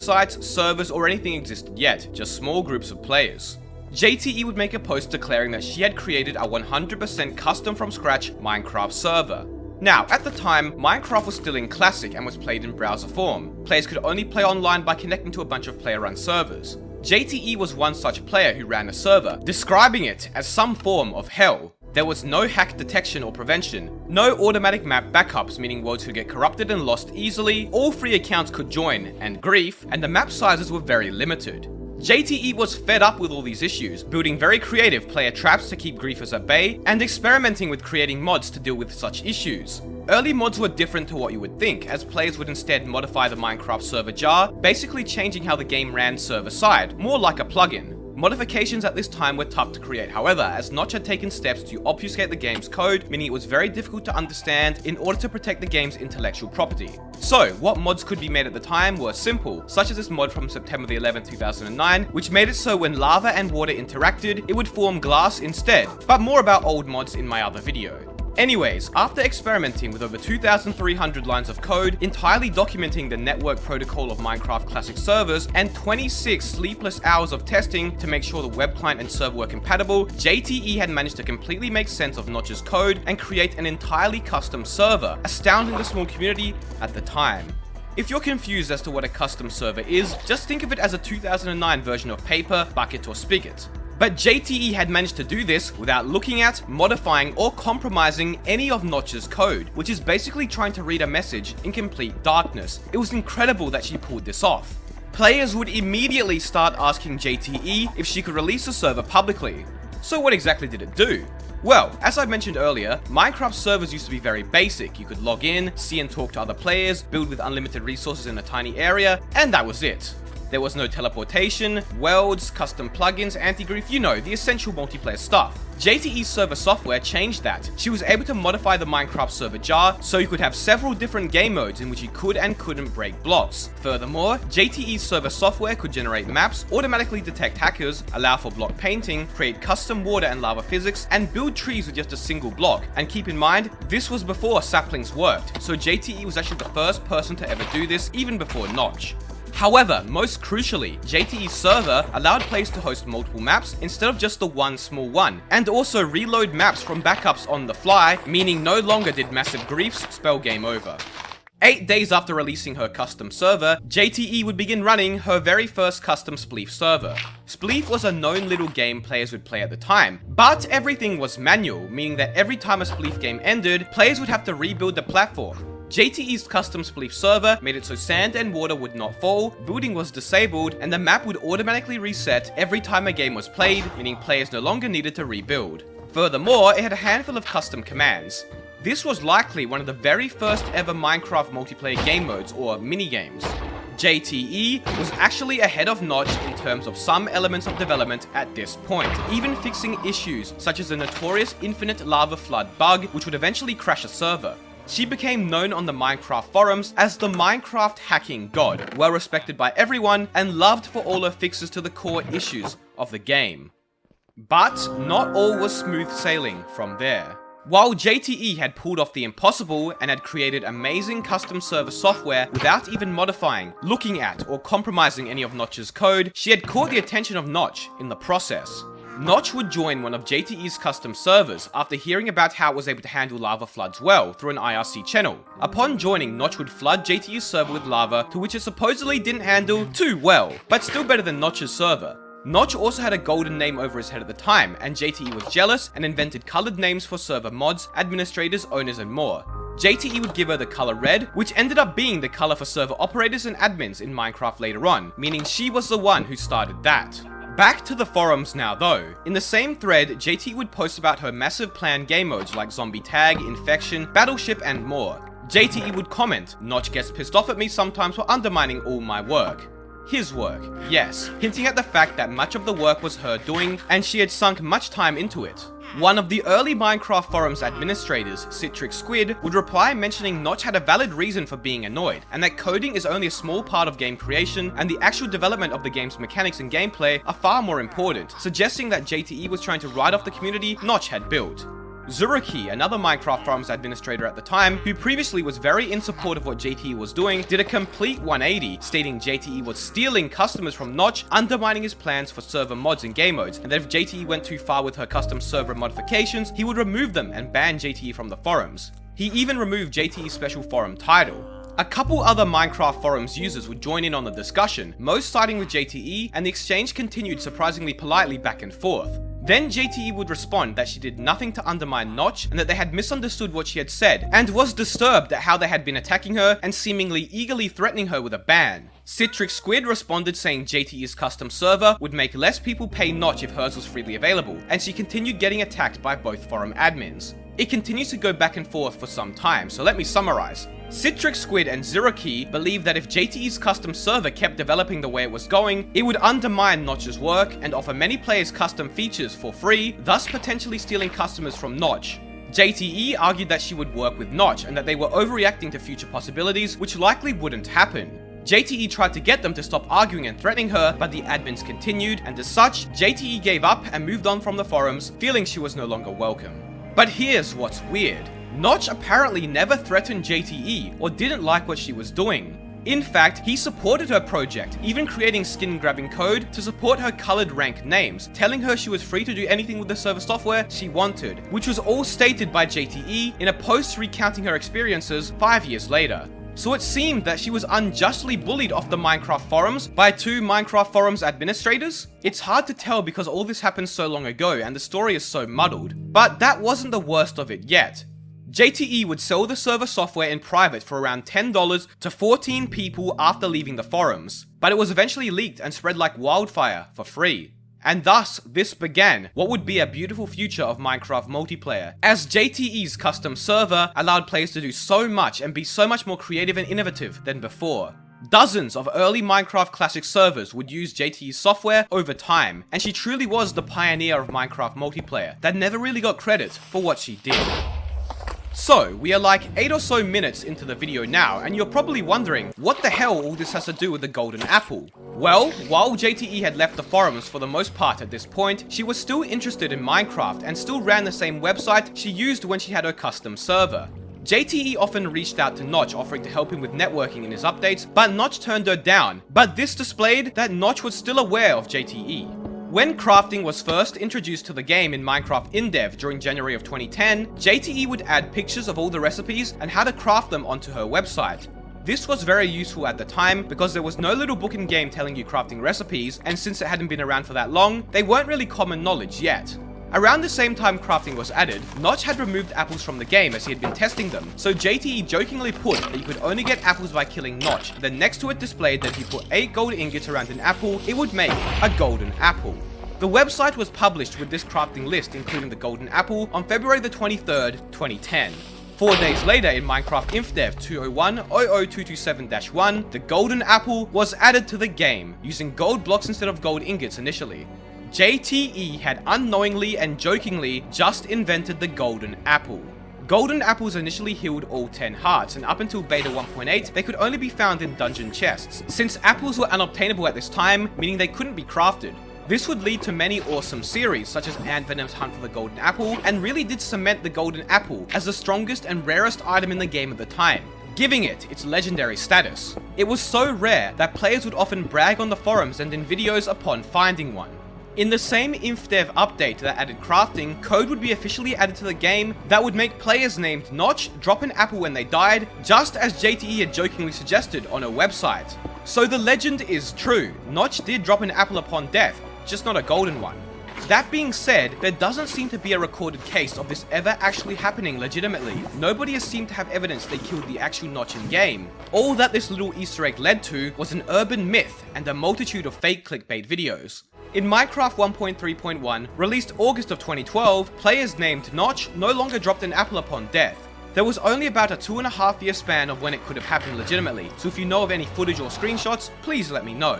sites, servers, or anything existed yet, just small groups of players. JTE would make a post declaring that she had created a 100% custom from scratch Minecraft server. Now, at the time, Minecraft was still in Classic and was played in browser form. Players could only play online by connecting to a bunch of player-run servers. JTE was one such player who ran a server, describing it as some form of hell. There was no hack detection or prevention, no automatic map backups, meaning worlds could get corrupted and lost easily, all free accounts could join, and grief, and the map sizes were very limited. JTE was fed up with all these issues, building very creative player traps to keep griefers at bay, and experimenting with creating mods to deal with such issues. Early mods were different to what you would think, as players would instead modify the Minecraft server jar, basically changing how the game ran server-side, more like a plugin. Modifications at this time were tough to create, however, as Notch had taken steps to obfuscate the game's code, meaning it was very difficult to understand in order to protect the game's intellectual property. So, what mods could be made at the time were simple, such as this mod from September the 11th, 2009, which made it so when lava and water interacted, it would form glass instead, but more about old mods in my other video. Anyways, after experimenting with over 2,300 lines of code, entirely documenting the network protocol of Minecraft Classic servers, and 26 sleepless hours of testing to make sure the web client and server were compatible, JTE had managed to completely make sense of Notch's code and create an entirely custom server, astounding the small community at the time. If you're confused as to what a custom server is, just think of it as a 2009 version of Paper, Bucket, or Spigot. But JTE had managed to do this without looking at, modifying, or compromising any of Notch's code, which is basically trying to read a message in complete darkness. It was incredible that she pulled this off. Players would immediately start asking JTE if she could release the server publicly. So what exactly did it do? Well, as I mentioned earlier, Minecraft servers used to be very basic. You could log in, see and talk to other players, build with unlimited resources in a tiny area, and that was it. There was no teleportation, worlds, custom plugins, anti-grief, you know, the essential multiplayer stuff. JTE's server software changed that. She was able to modify the Minecraft server jar so you could have several different game modes in which you could and couldn't break blocks. Furthermore, JTE's server software could generate maps, automatically detect hackers, allow for block painting, create custom water and lava physics, and build trees with just a single block. And keep in mind, this was before saplings worked, so JTE was actually the first person to ever do this, even before Notch. However, most crucially, JTE's server allowed players to host multiple maps instead of just the one small one, and also reload maps from backups on the fly, meaning no longer did massive griefs spell game over. 8 days after releasing her custom server, JTE would begin running her very first custom Spleef server. Spleef was a known little game players would play at the time, but everything was manual, meaning that every time a Spleef game ended, players would have to rebuild the platform. JTE's custom Spleef server made it so sand and water would not fall, building was disabled, and the map would automatically reset every time a game was played, meaning players no longer needed to rebuild. Furthermore, it had a handful of custom commands. This was likely one of the very first ever Minecraft multiplayer game modes, or minigames. JTE was actually ahead of Notch in terms of some elements of development at this point, even fixing issues such as the notorious infinite lava flood bug, which would eventually crash a server. She became known on the Minecraft forums as the Minecraft hacking god, well respected by everyone and loved for all her fixes to the core issues of the game. But not all was smooth sailing from there. While JTE had pulled off the impossible and had created amazing custom server software without even modifying, looking at, or compromising any of Notch's code, she had caught the attention of Notch in the process. Notch would join one of JTE's custom servers after hearing about how it was able to handle lava floods well through an IRC channel. Upon joining, Notch would flood JTE's server with lava, to which it supposedly didn't handle too well, but still better than Notch's server. Notch also had a golden name over his head at the time, and JTE was jealous and invented colored names for server mods, administrators, owners, and more. JTE would give her the color red, which ended up being the color for server operators and admins in Minecraft later on, meaning she was the one who started that. Back to the forums now though. In the same thread, JTE would post about her massive planned game modes like Zombie Tag, Infection, Battleship, and more. JTE would comment, "Notch gets pissed off at me sometimes for undermining all my work." His work, yes, hinting at the fact that much of the work was her doing, and she had sunk much time into it. One of the early Minecraft forums administrators, Citrix Squid, would reply mentioning Notch had a valid reason for being annoyed, and that coding is only a small part of game creation, and the actual development of the game's mechanics and gameplay are far more important, suggesting that JTE was trying to write off the community Notch had built. Zuruki, another Minecraft forums administrator at the time, who previously was very in support of what JTE was doing, did a complete 180, stating JTE was stealing customers from Notch, undermining his plans for server mods and game modes, and that if JTE went too far with her custom server modifications, he would remove them and ban JTE from the forums. He even removed JTE's special forum title. A couple other Minecraft forums users would join in on the discussion, most siding with JTE, and the exchange continued surprisingly politely back and forth. Then JTE would respond that she did nothing to undermine Notch and that they had misunderstood what she had said, and was disturbed at how they had been attacking her and seemingly eagerly threatening her with a ban. Citrix Squid responded saying JTE's custom server would make less people pay Notch if hers was freely available, and she continued getting attacked by both forum admins. It continues to go back and forth for some time, so let me summarize. Citrix Squid and Zuruki believe that if JTE's custom server kept developing the way it was going, it would undermine Notch's work and offer many players custom features for free, thus potentially stealing customers from Notch. JTE argued that she would work with Notch and that they were overreacting to future possibilities, which likely wouldn't happen. JTE tried to get them to stop arguing and threatening her, but the admins continued, and as such, JTE gave up and moved on from the forums, feeling she was no longer welcome. But here's what's weird. Notch apparently never threatened JTE or didn't like what she was doing. In fact, he supported her project, even creating skin-grabbing code to support her colored rank names, telling her she was free to do anything with the server software she wanted, which was all stated by JTE in a post recounting her experiences 5 years later. So it seemed that she was unjustly bullied off the Minecraft forums by two Minecraft forums administrators? It's hard to tell because all this happened so long ago and the story is so muddled. But that wasn't the worst of it yet. JTE would sell the server software in private for around $10 to 14 people after leaving the forums, but it was eventually leaked and spread like wildfire for free. And thus, this began what would be a beautiful future of Minecraft multiplayer, as JTE's custom server allowed players to do so much and be so much more creative and innovative than before. Dozens of early Minecraft Classic servers would use JTE's software over time, and she truly was the pioneer of Minecraft multiplayer that never really got credit for what she did. So, we are like 8 or so minutes into the video now, and you're probably wondering, what the hell all this has to do with the golden apple? Well, while JTE had left the forums for the most part at this point, she was still interested in Minecraft and still ran the same website she used when she had her custom server. JTE often reached out to Notch offering to help him with networking in his updates, but Notch turned her down. But this displayed that Notch was still aware of JTE. When crafting was first introduced to the game in Minecraft InDev during January of 2010, JTE would add pictures of all the recipes and how to craft them onto her website. This was very useful at the time because there was no little book in game telling you crafting recipes, and since it hadn't been around for that long, they weren't really common knowledge yet. Around the same time crafting was added, Notch had removed apples from the game as he had been testing them, so JTE jokingly put that you could only get apples by killing Notch, then next to it displayed that if you put 8 gold ingots around an apple, it would make a golden apple. The website was published with this crafting list including the golden apple on February the 23rd, 2010. 4 days later in Minecraft InfDev 201.00227-1, the golden apple was added to the game, using gold blocks instead of gold ingots initially. JTE had unknowingly and jokingly just invented the golden apple. Golden apples initially healed all 10 hearts, and up until beta 1.8, they could only be found in dungeon chests, since apples were unobtainable at this time, meaning they couldn't be crafted. This would lead to many awesome series, such as Ant Venom's Hunt for the Golden Apple, and really did cement the golden apple as the strongest and rarest item in the game at the time, giving it its legendary status. It was so rare that players would often brag on the forums and in videos upon finding one. In the same InfDev update that added crafting, code would be officially added to the game that would make players named Notch drop an apple when they died, just as JTE had jokingly suggested on her website. So the legend is true, Notch did drop an apple upon death, just not a golden one. That being said, there doesn't seem to be a recorded case of this ever actually happening legitimately. Nobody has seemed to have evidence they killed the actual Notch in game. All that this little Easter egg led to was an urban myth and a multitude of fake clickbait videos. In Minecraft 1.3.1, released August of 2012, players named Notch no longer dropped an apple upon death. There was only about a 2.5 year span of when it could have happened legitimately, so if you know of any footage or screenshots, please let me know.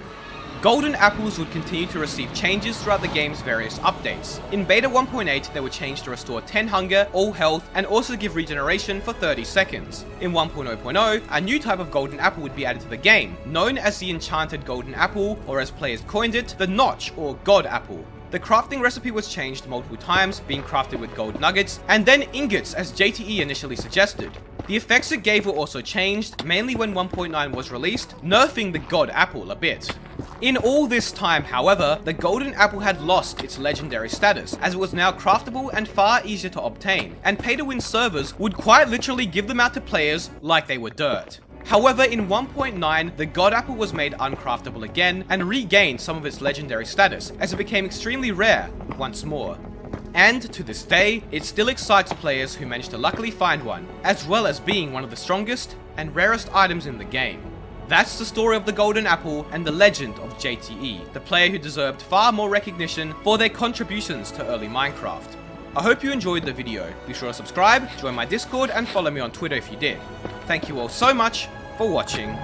Golden apples would continue to receive changes throughout the game's various updates. In beta 1.8, they were changed to restore 10 hunger, all health, and also give regeneration for 30 seconds. In 1.0.0, a new type of golden apple would be added to the game, known as the enchanted golden apple, or as players coined it, the Notch or God apple. The crafting recipe was changed multiple times, being crafted with gold nuggets, and then ingots as JTE initially suggested. The effects it gave were also changed, mainly when 1.9 was released, nerfing the God Apple a bit. In all this time, however, the Golden Apple had lost its legendary status, as it was now craftable and far easier to obtain, and pay-to-win servers would quite literally give them out to players like they were dirt. However, in 1.9, the God Apple was made uncraftable again, and regained some of its legendary status, as it became extremely rare once more. And to this day, it still excites players who manage to luckily find one, as well as being one of the strongest and rarest items in the game. That's the story of the Golden Apple and the legend of JTE, the player who deserved far more recognition for their contributions to early Minecraft. I hope you enjoyed the video. Be sure to subscribe, join my Discord, and follow me on Twitter if you did. Thank you all so much for watching.